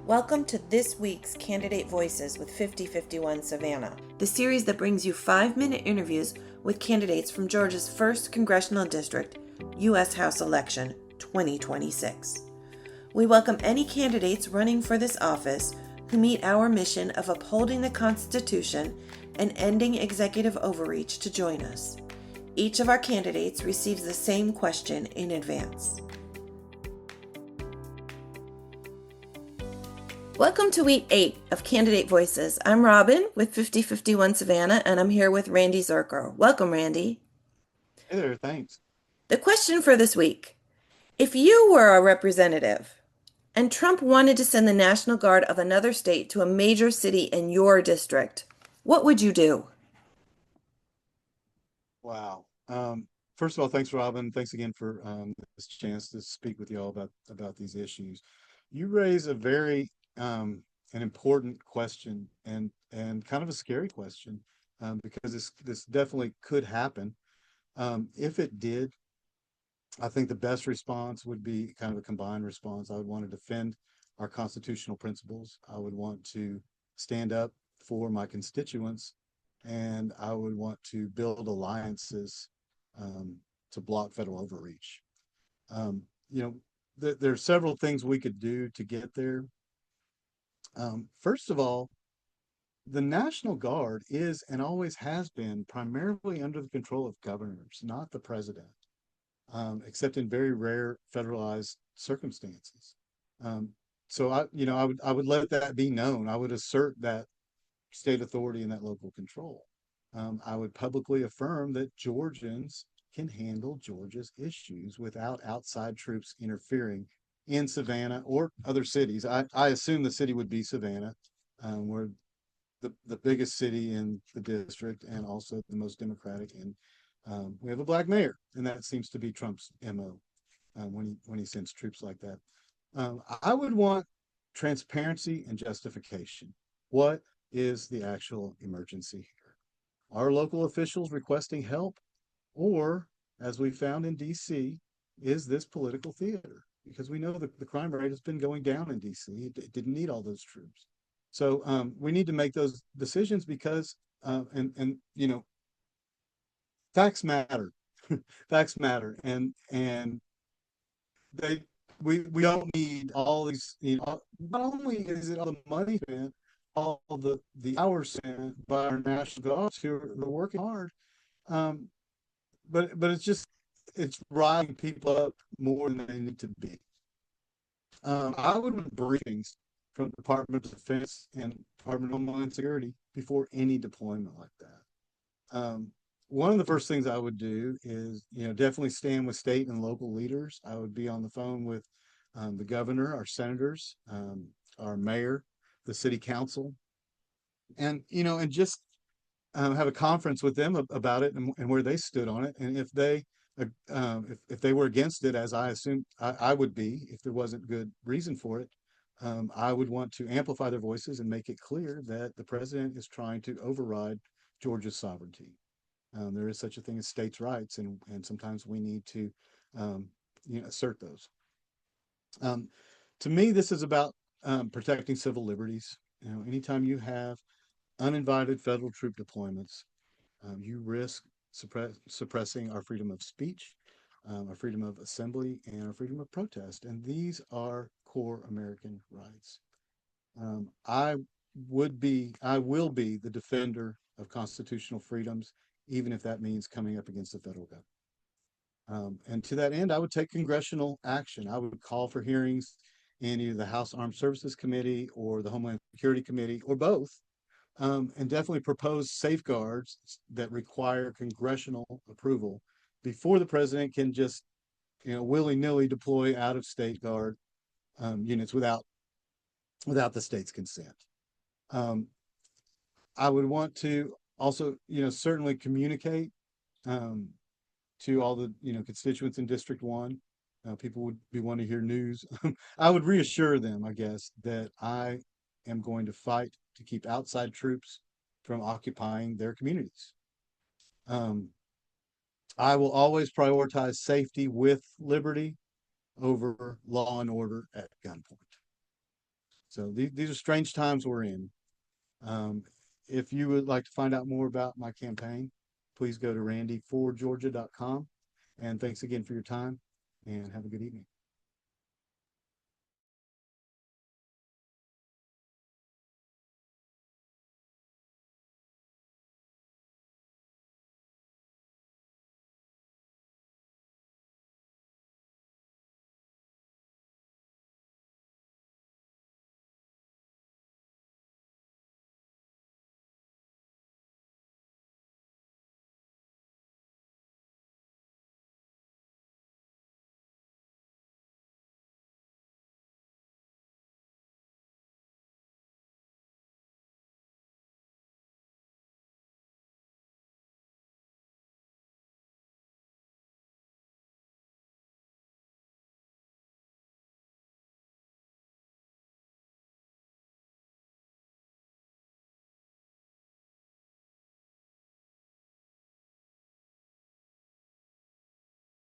Welcome to this week's Candidate Voices with 5051 Savannah, the series that brings you 5-minute interviews with candidates from Georgia's 1st Congressional District, U.S. House election 2026. We welcome any candidates running for this office who meet our mission of upholding the Constitution and ending executive overreach to join us. Each of our candidates receives the same question in advance. Welcome to week 8 of Candidate Voices. I'm Robin with 5051 Savannah, and I'm here with Randy Zurcher. Welcome, Randy. Hey there, thanks. The question for this week: if you were a representative and Trump wanted to send the National Guard of another state to a major city in your district, what would you do? Wow. First of all, thanks, Robin. Thanks again for this chance to speak with you all about these issues. You raise a very an important question and kind of a scary question because this definitely could happen. If it did, I think the best response would be kind of a combined response. I would want to defend our constitutional principles. I would want to stand up for my constituents, and I would want to build alliances to block federal overreach. Um, you know, there are several things we could do to get there. First of all, the National Guard is and always has been primarily under the control of governors, not the president, except in very rare federalized circumstances. Um, so I would let that be known. I would assert that state authority and that local control. I would publicly affirm that Georgians can handle Georgia's issues without outside troops interfering in Savannah or other cities. I assume the city would be Savannah. We're the biggest city in the district and also the most democratic. And we have a black mayor, and that seems to be Trump's MO when he sends troops like that. I would want transparency and justification. What is the actual emergency here? Are local officials requesting help? Or, as we found in DC, is this political theater? Because we know that the crime rate has been going down in DC. It didn't need all those troops. So we need to make those decisions because, and facts matter. Facts matter, and they we don't need all these. Not only is it all the money spent, all the hours spent by our national guards who are working hard, um, but it's riling people up more than they need to be. I would want briefings from the Department of Defense and Department of Homeland Security before any deployment like that. One of the first things I would do is, definitely stand with state and local leaders. I would be on the phone with the governor, our senators, our mayor, the city council, and just have a conference with them about it and where they stood on it. And if they were against it, as I assumed I would be, if there wasn't good reason for it, I would want to amplify their voices and make it clear that the president is trying to override Georgia's sovereignty. There is such a thing as states' rights, and sometimes we need to assert those. Um, to me, this is about protecting civil liberties. Anytime you have uninvited federal troop deployments, you risk suppressing our freedom of speech, our freedom of assembly, and our freedom of protest. And these are core American rights. I will be the defender of constitutional freedoms, even if that means coming up against the federal government. And to that end, I would take congressional action. I would call for hearings in either the House Armed Services Committee or the Homeland Security Committee or both, and definitely propose safeguards that require congressional approval before the president can just, willy-nilly deploy out-of-state guard units without the state's consent. Um, I would want to also, certainly communicate um, to all the, constituents in District One. People would be wanting to hear news. I would reassure them, I guess, that I am going to fight to keep outside troops from occupying their communities. Um, I will always prioritize safety with liberty over law and order at gunpoint. So these are strange times we're in. Um, if you would like to find out more about my campaign, please go to randyforgeorgia.com. And thanks again for your time, and have a good evening.